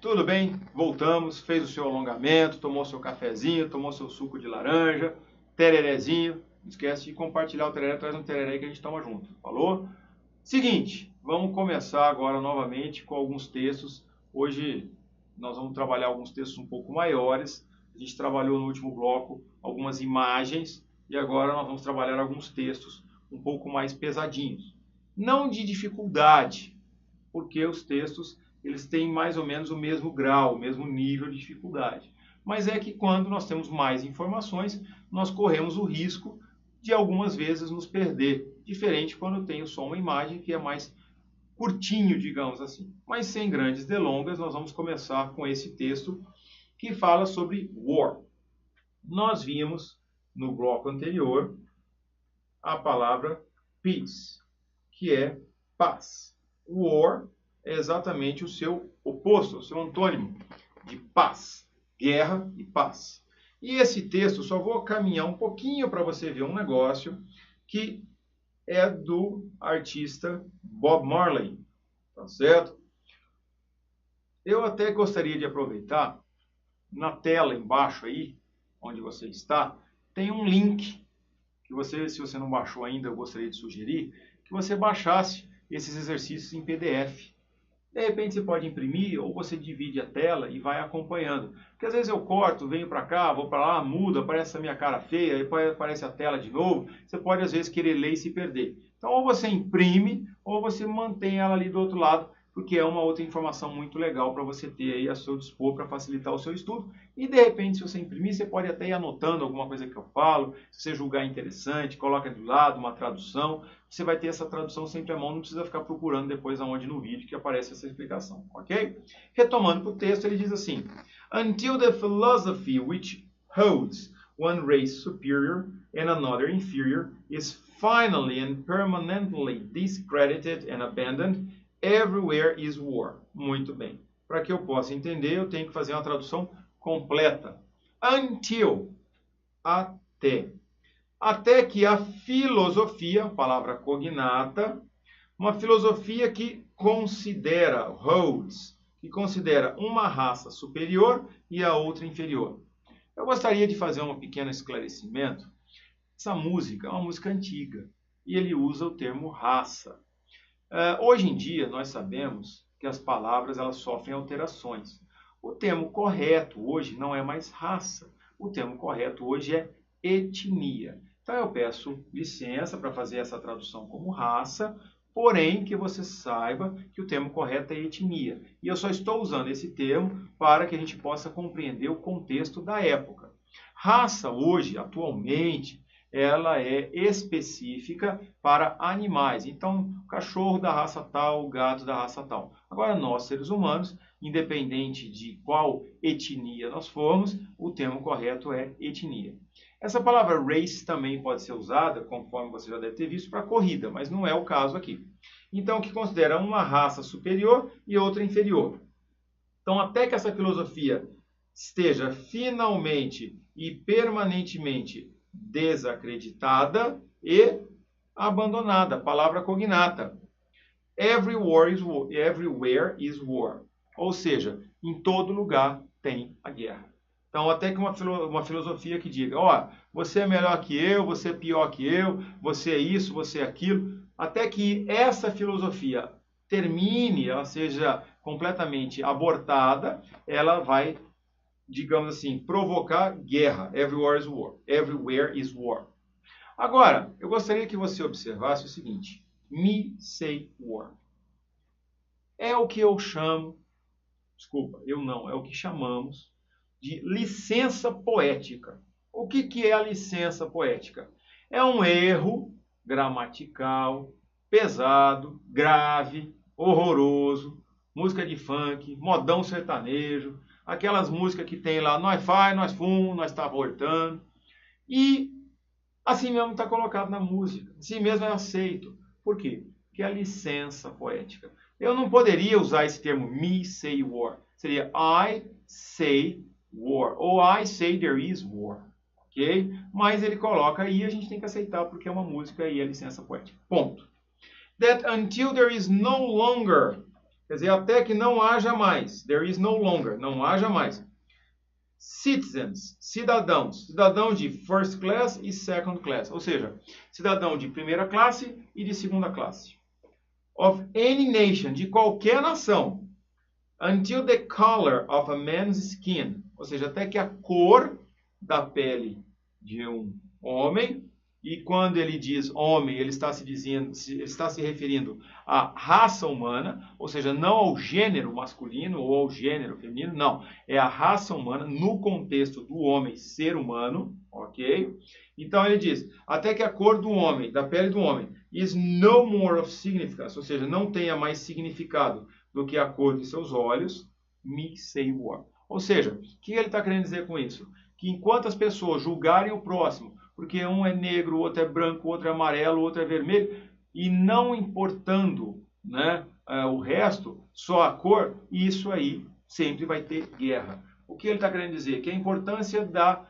Tudo bem? Voltamos, fez o seu alongamento, tomou seu cafezinho, tomou seu suco de laranja, tererezinho. Não esquece de compartilhar o tereré, traz um tereré que a gente toma junto. Falou? Seguinte, vamos começar agora novamente com alguns textos. Hoje nós vamos trabalhar alguns textos um pouco maiores. A gente trabalhou no último bloco algumas imagens e agora nós vamos trabalhar alguns textos um pouco mais pesadinhos. Não de dificuldade, porque os textos eles têm mais ou menos o mesmo grau, o mesmo nível de dificuldade. Mas é que quando nós temos mais informações, nós corremos o risco de algumas vezes nos perder. Diferente quando eu tenho só uma imagem que é mais curtinho, digamos assim. Mas sem grandes delongas, nós vamos começar com esse texto que fala sobre war. Nós vimos no bloco anterior a palavra peace, que é paz. War é exatamente o seu oposto, o seu antônimo de paz, guerra e paz. E esse texto, só vou caminhar um pouquinho para você ver um negócio que é do artista Bob Marley, tá certo? Eu até gostaria de aproveitar, na tela embaixo aí, onde você está, tem um link que você, se você não baixou ainda, eu gostaria de sugerir que você baixasse esses exercícios em PDF. De repente você pode imprimir ou você divide a tela e vai acompanhando. Porque às vezes eu corto, venho para cá, vou para lá, mudo, aparece a minha cara feia, aí aparece a tela de novo. Você pode às vezes querer ler e se perder. Então ou você imprime ou você mantém ela ali do outro lado, porque é uma outra informação muito legal para você ter aí a seu dispor para facilitar o seu estudo. E de repente, se você imprimir, você pode até ir anotando alguma coisa que eu falo, se você julgar interessante, coloca do lado uma tradução. Você vai ter essa tradução sempre à mão, não precisa ficar procurando depois aonde no vídeo que aparece essa explicação, ok? Retomando para o texto, ele diz assim: Until the philosophy which holds one race superior and another inferior is finally and permanently discredited and abandoned, everywhere is war. Muito bem. Para que eu possa entender, eu tenho que fazer uma tradução completa. Until, até. Até que a filosofia, palavra cognata, uma filosofia que considera, holds, que considera uma raça superior e a outra inferior. Eu gostaria de fazer um pequeno esclarecimento. Essa música é uma música antiga e ele usa o termo raça. Hoje em dia, nós sabemos que as palavras elas sofrem alterações. O termo correto hoje não é mais raça. O termo correto hoje é etnia. Então, eu peço licença para fazer essa tradução como raça, porém que você saiba que o termo correto é etnia. E eu só estou usando esse termo para que a gente possa compreender o contexto da época. Raça hoje, atualmente, ela é específica para animais. Então, o cachorro da raça tal, o gato da raça tal. Agora, nós, seres humanos, independente de qual etnia nós formos, o termo correto é etnia. Essa palavra race também pode ser usada, conforme você já deve ter visto, para corrida, mas não é o caso aqui. Então, o que considera uma raça superior e outra inferior. Então, até que essa filosofia esteja finalmente e permanentemente desacreditada e abandonada. Palavra cognata. Everywhere is war. Ou seja, em todo lugar tem a guerra. Então, até que uma filosofia que diga, ó, você é melhor que eu, você é pior que eu, você é isso, você é aquilo. Até que essa filosofia termine, ela seja completamente abortada, ela vai, digamos assim, provocar guerra. Everywhere is war. Everywhere is war. Agora, eu gostaria que você observasse o seguinte. Me say war. É o que eu chamo, desculpa, eu não, é o que chamamos de licença poética. O que é a licença poética? É um erro gramatical, pesado, grave, horroroso, música de funk, modão sertanejo, aquelas músicas que tem lá, nós faz, nós fumo, nós tá voltando. E assim mesmo está colocado na música. Assim mesmo é aceito. Por quê? Porque é a licença poética. Eu não poderia usar esse termo me say war. Seria I say war. Ou I say there is war. Ok? Mas ele coloca aí e a gente tem que aceitar porque é uma música e é licença poética. Ponto. That until there is no longer Quer dizer, até que não haja mais. There is no longer. Não haja mais. Citizens, cidadãos. Cidadão de first class e second class. Ou seja, cidadão de primeira classe e de segunda classe. Of any nation, de qualquer nação. Until the color of a man's skin. Ou seja, até que a cor da pele de um homem. E quando ele diz homem, ele está se referindo à raça humana, ou seja, não ao gênero masculino ou ao gênero feminino, não. É a raça humana no contexto do homem ser humano, ok? Então ele diz, até que a cor do homem, da pele do homem, is no more of significance, ou seja, não tenha mais significado do que a cor de seus olhos, me say war. Ou seja, o que ele está querendo dizer com isso? Que enquanto as pessoas julgarem o próximo, porque um é negro, o outro é branco, o outro é amarelo, o outro é vermelho, e não importando, né, o resto, só a cor, isso aí sempre vai ter guerra. O que ele está querendo dizer? Que a importância da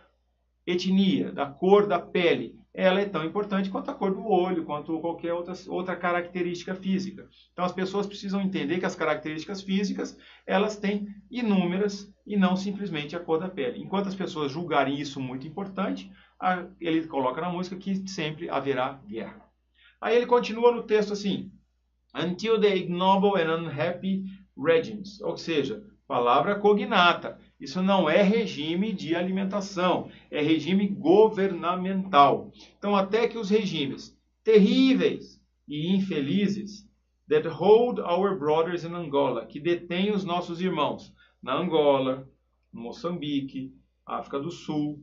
etnia, da cor da pele, ela é tão importante quanto a cor do olho, quanto qualquer outra característica física. Então as pessoas precisam entender que as características físicas, elas têm inúmeras e não simplesmente a cor da pele. Enquanto as pessoas julgarem isso muito importante, ele coloca na música que sempre haverá guerra. Aí ele continua no texto assim, until the ignoble and unhappy regimes, ou seja, palavra cognata. Isso não é regime de alimentação, é regime governamental. Então, até que os regimes terríveis e infelizes that hold our brothers in Angola, que detêm os nossos irmãos na Angola, no Moçambique, África do Sul,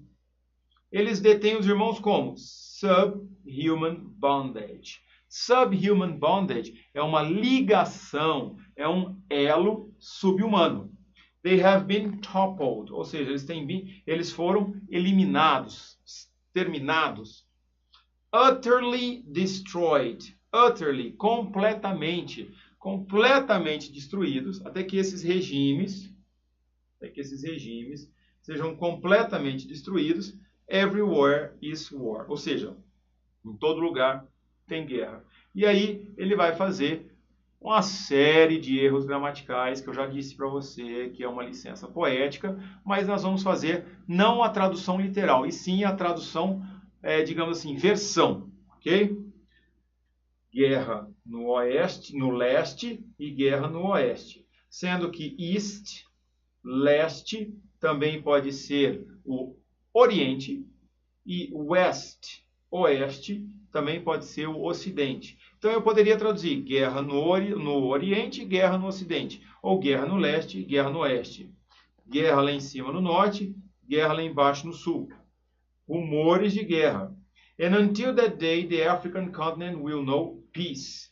eles detêm os irmãos como? Subhuman bondage. Subhuman bondage é uma ligação, é um elo subhumano. They have been toppled, ou seja, eles foram eliminados, terminados. Utterly destroyed, utterly, completamente destruídos, até que esses regimes sejam completamente destruídos. Everywhere is war, ou seja, em todo lugar tem guerra. E aí ele vai fazer uma série de erros gramaticais que eu já disse para você que é uma licença poética, mas nós vamos fazer não a tradução literal, e sim a tradução, digamos assim, versão, ok? Guerra no oeste, no leste e guerra no oeste, sendo que east, leste, também pode ser o Oriente, e West, Oeste, também pode ser o Ocidente. Então eu poderia traduzir guerra no Oriente e guerra no Ocidente, ou guerra no Leste e guerra no Oeste. Guerra lá em cima no Norte, guerra lá embaixo no Sul. Rumores de guerra. And until that day, the African continent will know peace.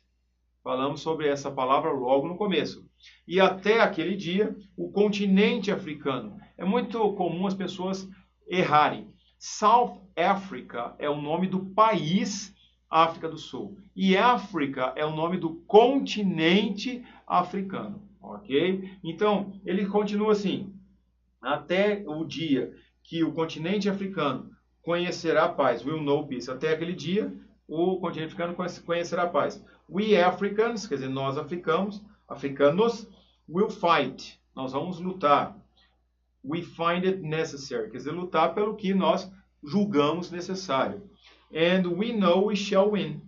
Falamos sobre essa palavra logo no começo. E até aquele dia, o continente africano. É muito comum as pessoas errarem. South Africa é o nome do país África do Sul. E África é o nome do continente africano. Ok? Então, ele continua assim. Até o dia que o continente africano conhecerá a paz. Will know peace. Até aquele dia, o continente africano conhecerá a paz. We Africans, quer dizer, nós africanos, will fight. Nós vamos lutar. We find it necessary, quer dizer, lutar pelo que nós julgamos necessário. And we know we shall win,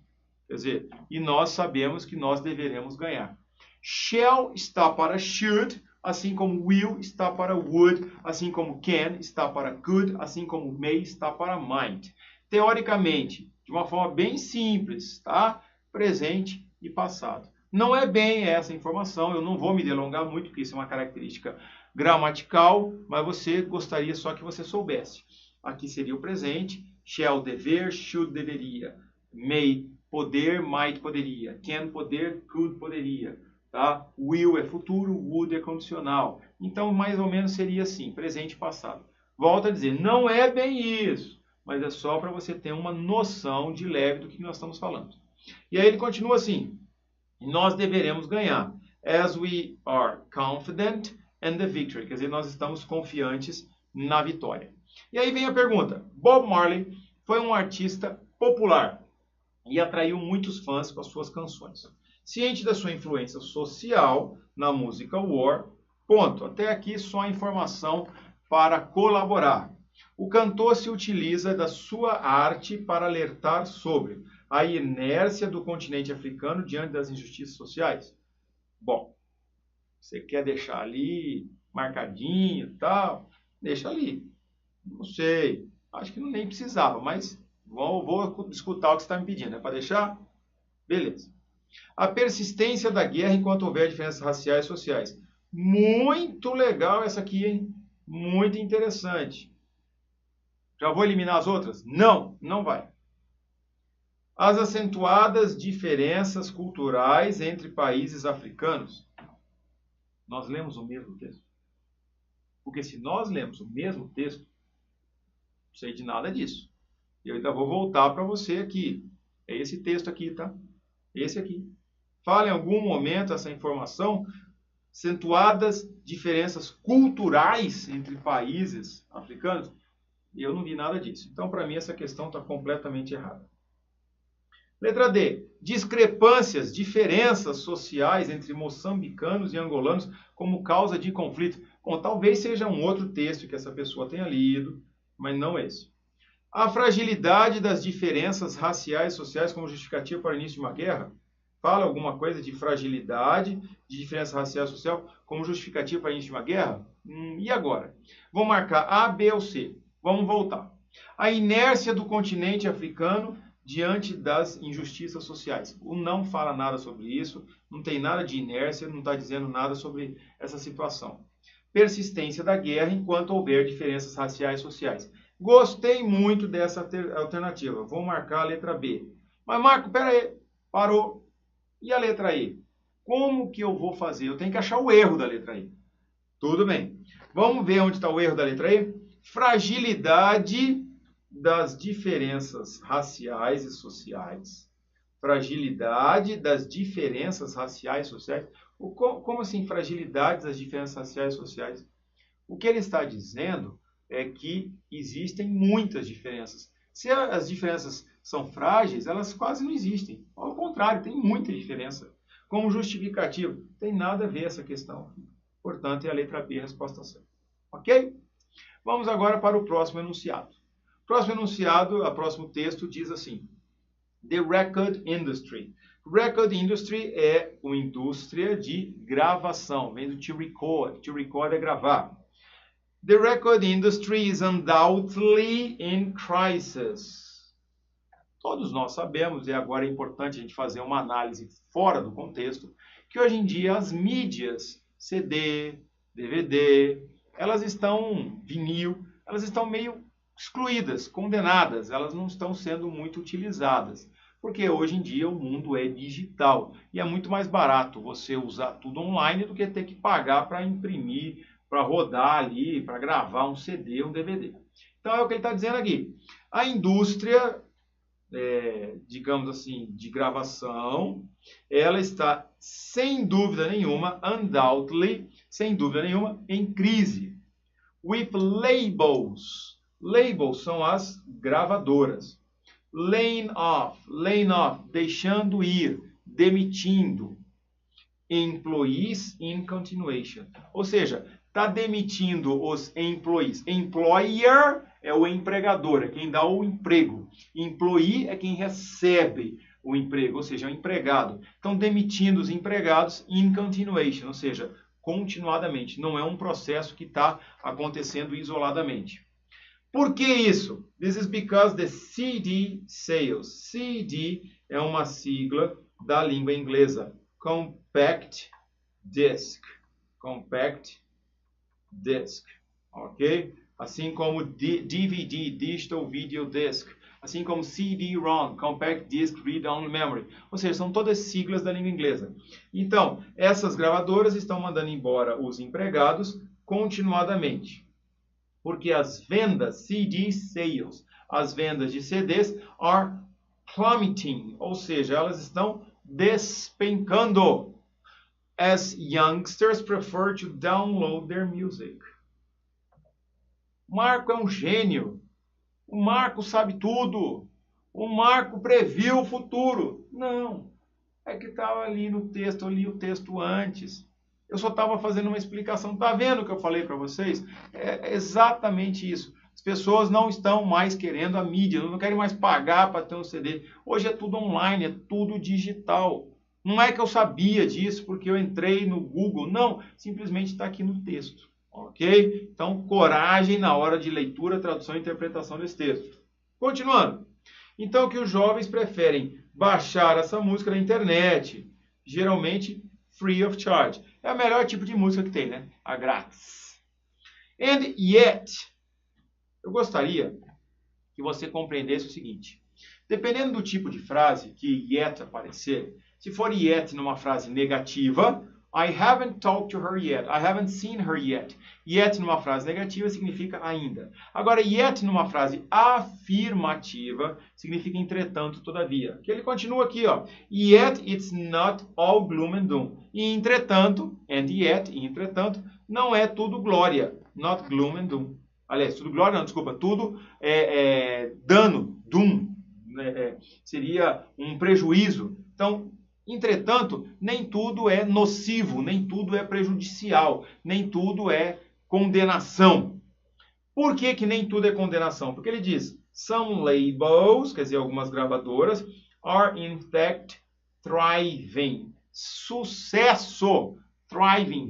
quer dizer, e nós sabemos que nós deveremos ganhar. Shall está para should, assim como will está para would, assim como can está para could, assim como may está para might. Teoricamente, de uma forma bem simples, tá? Presente e passado. Não é bem essa informação, eu não vou me delongar muito, porque isso é uma característica gramatical, mas você gostaria só que você soubesse. Aqui seria o presente, shall, dever, should, deveria, may, poder, might, poderia, can, poder, could, poderia, tá? Will é futuro, would é condicional. Então, mais ou menos seria assim, presente e passado. Volto a dizer, não é bem isso, mas é só para você ter uma noção de leve do que nós estamos falando. E aí ele continua assim, nós deveremos ganhar, as we are confident in the victory, quer dizer, nós estamos confiantes na vitória. E aí vem a pergunta, Bob Marley foi um artista popular e atraiu muitos fãs com as suas canções. ciente da sua influência social na música War. Ponto. Até aqui só informação para colaborar. O cantor se utiliza da sua arte para alertar sobre a inércia do continente africano diante das injustiças sociais. Bom, você quer deixar ali marcadinho e tal, deixa ali. Não sei, acho que nem precisava, mas vou escutar o que você está me pedindo. É para deixar? Beleza. A persistência da guerra enquanto houver diferenças raciais e sociais. Muito legal essa aqui, hein? Muito interessante. Já vou eliminar as outras? Não, não vai. As acentuadas diferenças culturais entre países africanos. Nós lemos o mesmo texto? Porque se nós lemos o mesmo texto, não sei de nada disso. Eu ainda vou voltar para você aqui. É esse texto aqui, tá? Esse aqui. Fala em algum momento essa informação, acentuadas diferenças culturais entre países africanos. Eu não vi nada disso. Então, para mim, essa questão está completamente errada. Letra D. Discrepâncias, diferenças sociais entre moçambicanos e angolanos como causa de conflito. Bom, talvez seja um outro texto que essa pessoa tenha lido, mas não esse. A fragilidade das diferenças raciais e sociais como justificativa para o início de uma guerra. Fala alguma coisa de fragilidade, de diferença racial e social como justificativa para o início de uma guerra? E agora? Vamos marcar A, B ou C. Vamos voltar. A inércia do continente africano diante das injustiças sociais. O não fala nada sobre isso, não tem nada de inércia, não está dizendo nada sobre essa situação. Persistência da guerra enquanto houver diferenças raciais e sociais. Gostei muito dessa alternativa. Vou marcar a letra B. Mas, Marco, pera aí. Parou. E a letra E? Como que eu vou fazer? Eu tenho que achar o erro da letra E. Tudo bem. Vamos ver onde está o erro da letra E? Fragilidade das diferenças raciais e sociais. Fragilidade das diferenças raciais e sociais. Como assim fragilidade das diferenças raciais e sociais? O que ele está dizendo é que existem muitas diferenças. Se as diferenças são frágeis, elas quase não existem. Ao contrário, tem muita diferença. Como justificativo, tem nada a ver essa questão. Portanto, é a letra B a resposta certa. Ok? Vamos agora para o próximo enunciado. O próximo enunciado, o próximo texto diz assim: The record industry. Record industry é uma indústria de gravação. Vem do to record. To record é gravar. The record industry is undoubtedly in crisis. Todos nós sabemos, e agora é importante a gente fazer uma análise fora do contexto, que hoje em dia as mídias, CD, DVD, elas estão, vinil, elas estão meio excluídas, condenadas, elas não estão sendo muito utilizadas. Porque hoje em dia o mundo é digital e é muito mais barato você usar tudo online do que ter que pagar para imprimir, para rodar ali, para gravar um CD, um DVD. Então é o que ele está dizendo aqui. A indústria, digamos assim, de gravação, ela está sem dúvida nenhuma, undoubtedly, sem dúvida nenhuma, em crise. With labels. Labels são as gravadoras. Laying off, deixando ir, demitindo. Employees in continuation. Ou seja, está demitindo os employees. Employer é o empregador, é quem dá o emprego. Employee é quem recebe o emprego, ou seja, é o empregado. Então, demitindo os empregados in continuation, ou seja, continuadamente. Não é um processo que está acontecendo isoladamente. Por que isso? This is because the CD sales. CD é uma sigla da língua inglesa. Compact Disc. Compact Disc. Ok? Assim como DVD, Digital Video Disc. Assim como CD-ROM, Compact Disc Read-Only Memory. Ou seja, são todas siglas da língua inglesa. Então, essas gravadoras estão mandando embora os empregados continuadamente. Porque as vendas, CD sales, as vendas de CDs are plummeting. Ou seja, elas estão despencando. As youngsters prefer to download their music. Marco é um gênio. O Marco sabe tudo. O Marco previu o futuro. Não. É que estava ali no texto, eu li o texto antes. Eu só estava fazendo uma explicação. Tá vendo o que eu falei para vocês? É exatamente isso. As pessoas não estão mais querendo a mídia, não querem mais pagar para ter um CD. Hoje é tudo online, é tudo digital. Não é que eu sabia disso porque eu entrei no Google. Não, simplesmente está aqui no texto. Ok? Então, coragem na hora de leitura, tradução e interpretação desse texto. Continuando. Então, que os jovens preferem baixar essa música na internet, geralmente free of charge. É o melhor tipo de música que tem, né? A grátis. And yet, eu gostaria que você compreendesse o seguinte. Dependendo do tipo de frase que yet aparecer, se for yet numa frase negativa, I haven't talked to her yet. I haven't seen her yet. Yet numa frase negativa significa ainda. Agora, yet numa frase afirmativa significa entretanto, todavia. Que ele continua aqui, ó. Yet it's not all gloom and doom. E entretanto, and yet, e entretanto, não é tudo glória. Not gloom and doom. Aliás, tudo glória, não, desculpa. Tudo dano, doom. Seria um prejuízo. Então, entretanto, nem tudo é nocivo, nem tudo é prejudicial, nem tudo é condenação. Por que que nem tudo é condenação? Porque ele diz, some labels, quer dizer, algumas gravadoras, are in fact thriving. Sucesso, thriving,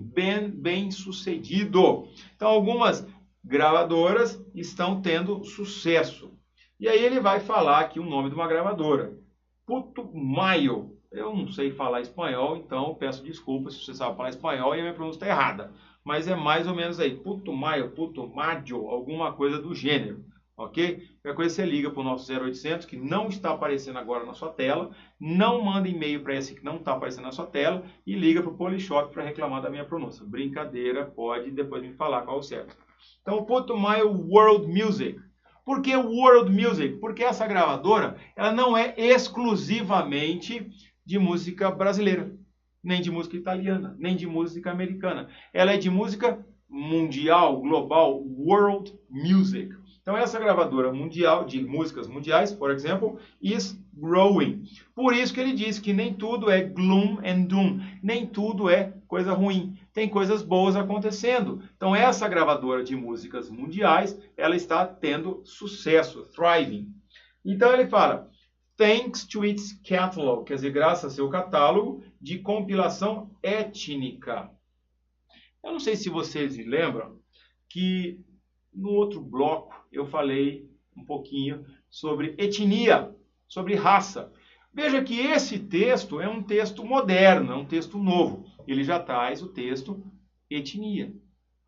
bem sucedido. Então, algumas gravadoras estão tendo sucesso. E aí ele vai falar aqui o nome de uma gravadora. Putumayo. Eu não sei falar espanhol, então peço desculpas se você sabe falar espanhol e a minha pronúncia está errada. Mas é mais ou menos aí. Putumayo, Putumayo, alguma coisa do gênero. Ok? Qualquer coisa você liga para o nosso 0800, que não está aparecendo agora na sua tela. Não manda e-mail para esse que não está aparecendo na sua tela. E liga para o Polishop para reclamar da minha pronúncia. Brincadeira, pode depois me falar qual é o certo. Então, Putumayo World Music. Por que World Music? Porque essa gravadora ela não é exclusivamente de música brasileira, nem de música italiana, nem de música americana. Ela é de música mundial, global, world music. Então essa gravadora mundial, de músicas mundiais, por exemplo, is growing. Por isso que ele diz que nem tudo é gloom and doom, nem tudo é coisa ruim. Tem coisas boas acontecendo. Então essa gravadora de músicas mundiais, ela está tendo sucesso, thriving. Então ele fala, thanks to its catalog, quer dizer, graças ao seu catálogo de compilação étnica. Eu não sei se vocês se lembram que no outro bloco eu falei um pouquinho sobre etnia, sobre raça. Veja que esse texto é um texto moderno, é um texto novo. Ele já traz o texto etnia.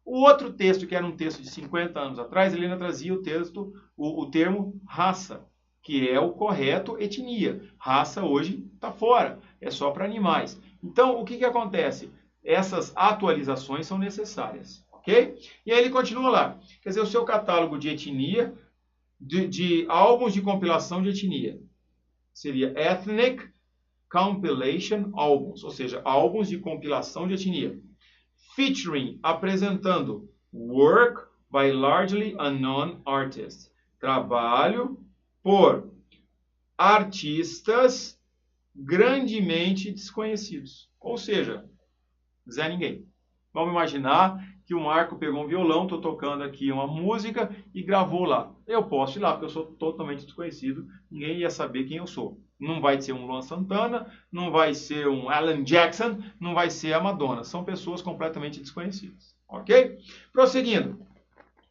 O outro texto, que era um texto de 50 anos atrás, ele ainda trazia o termo raça, que é o correto etnia. Raça hoje está fora, é só para animais. Então, o que acontece? Essas atualizações são necessárias, ok? E aí ele continua lá. Quer dizer, o seu catálogo de etnia, de álbuns de compilação de etnia, seria Ethnic Compilation Albums, ou seja, álbuns de compilação de etnia. Featuring, apresentando Work by Largely Unknown Artists. Trabalho por artistas grandemente desconhecidos. Ou seja, Zé Ninguém. Vamos imaginar que o Marco pegou um violão, estou tocando aqui uma música e gravou lá. Eu posso ir lá, porque eu sou totalmente desconhecido, ninguém ia saber quem eu sou. Não vai ser um Luan Santana, não vai ser um Alan Jackson, não vai ser a Madonna. São pessoas completamente desconhecidas. Ok? Prosseguindo.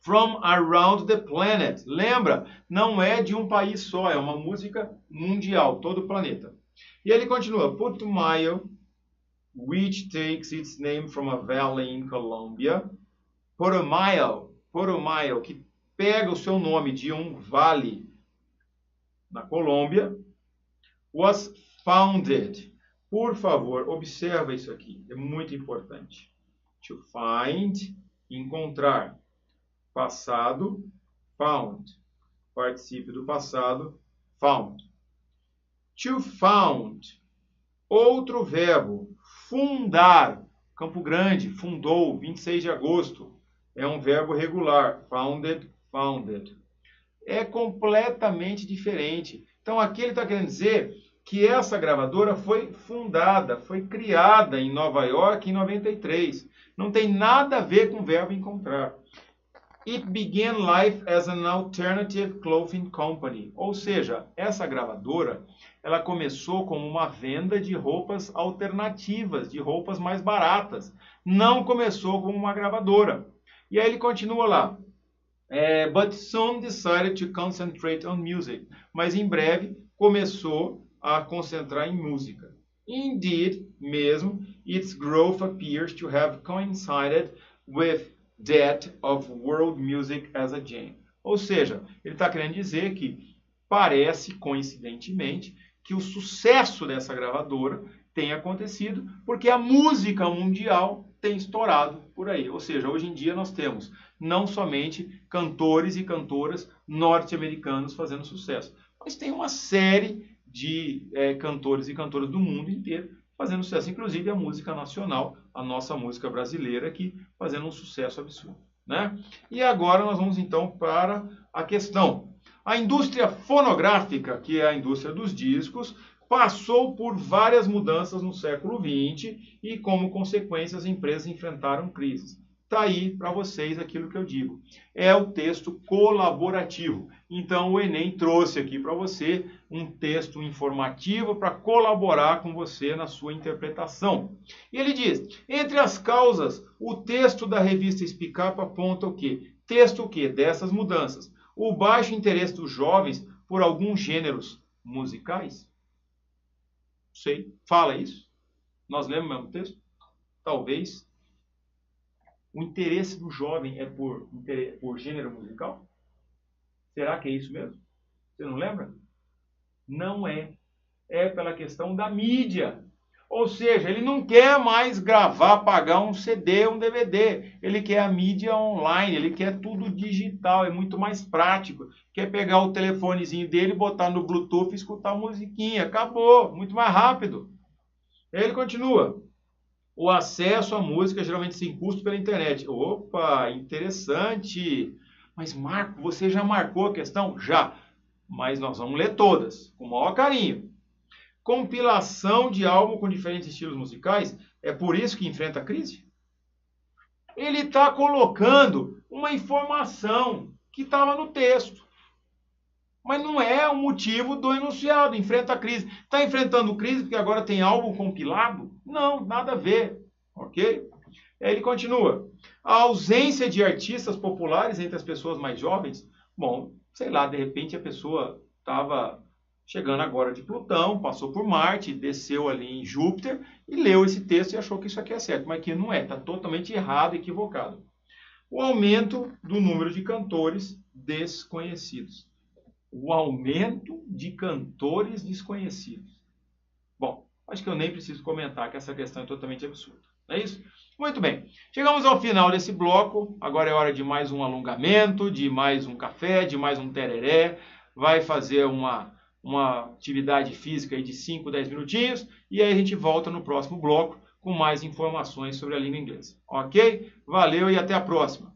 From around the planet. Lembra? Não é de um país só, é uma música mundial, todo o planeta. E ele continua. Putumayo, which takes its name from a valley in Colombia. Putumayo, que pega o seu nome de um vale na Colômbia, was founded. Por favor, observa isso aqui, é muito importante. To find, encontrar. Passado, found. Particípio do passado, found. To found. Outro verbo, fundar. Campo Grande, fundou, 26 de agosto. É um verbo regular. Founded, founded. É completamente diferente. Então, aqui ele está querendo dizer que essa gravadora foi fundada, foi criada em Nova York em 93. Não tem nada a ver com o verbo encontrar. It began life as an alternative clothing company. Ou seja, essa gravadora, ela começou como uma venda de roupas alternativas, de roupas mais baratas. Não começou como uma gravadora. E aí ele continua lá. But soon decided to concentrate on music. Mas em breve começou a concentrar em música. Indeed, mesmo, its growth appears to have coincided with that of world music as a genre. Ou seja, ele está querendo dizer que parece, coincidentemente, que o sucesso dessa gravadora tem acontecido porque a música mundial tem estourado por aí. Ou seja, hoje em dia nós temos não somente cantores e cantoras norte-americanos fazendo sucesso, mas tem uma série de cantores e cantoras do mundo inteiro fazendo sucesso, inclusive a música nacional, a nossa música brasileira aqui, fazendo um sucesso absurdo, né? E agora nós vamos então para a questão. A indústria fonográfica, que é a indústria dos discos, passou por várias mudanças no século XX e, como consequência, as empresas enfrentaram crises. Está aí para vocês aquilo que eu digo. É o texto colaborativo. Então, o Enem trouxe aqui para você um texto informativo para colaborar com você na sua interpretação. E ele diz, entre as causas, o texto da revista Speak Up aponta o quê? Texto o quê? Dessas mudanças. O baixo interesse dos jovens por alguns gêneros musicais? Sei. Fala isso? Nós lemos o mesmo texto? Talvez. O interesse do jovem é por gênero musical? Será que é isso mesmo? Você não lembra? Não é. É pela questão da mídia. Ou seja, ele não quer mais gravar, pagar um CD, um DVD. Ele quer a mídia online, ele quer tudo digital, é muito mais prático. Quer pegar o telefonezinho dele, botar no Bluetooth e escutar a musiquinha. Acabou, muito mais rápido. Aí ele continua. O acesso à música geralmente sem custo pela internet. Opa, interessante. Mas, Marco, você já marcou a questão? Já. Mas nós vamos ler todas, com o maior carinho. Compilação de álbum com diferentes estilos musicais, é por isso que enfrenta a crise? Ele está colocando uma informação que estava no texto. Mas não é o motivo do enunciado, enfrenta a crise. Está enfrentando crise porque agora tem álbum compilado? Não, nada a ver, ok? Ele continua. A ausência de artistas populares entre as pessoas mais jovens? Bom, sei lá, de repente a pessoa estava chegando agora de Plutão, passou por Marte, desceu ali em Júpiter e leu esse texto e achou que isso aqui é certo, mas que não é, está totalmente errado, equivocado. O aumento do número de cantores desconhecidos. O aumento de cantores desconhecidos. Bom, acho que eu nem preciso comentar que essa questão é totalmente absurda. Não é isso? Muito bem. Chegamos ao final desse bloco. Agora é hora de mais um alongamento, de mais um café, de mais um tereré. Vai fazer uma atividade física aí de 5, 10 minutinhos. E aí a gente volta no próximo bloco com mais informações sobre a língua inglesa. Ok? Valeu e até a próxima.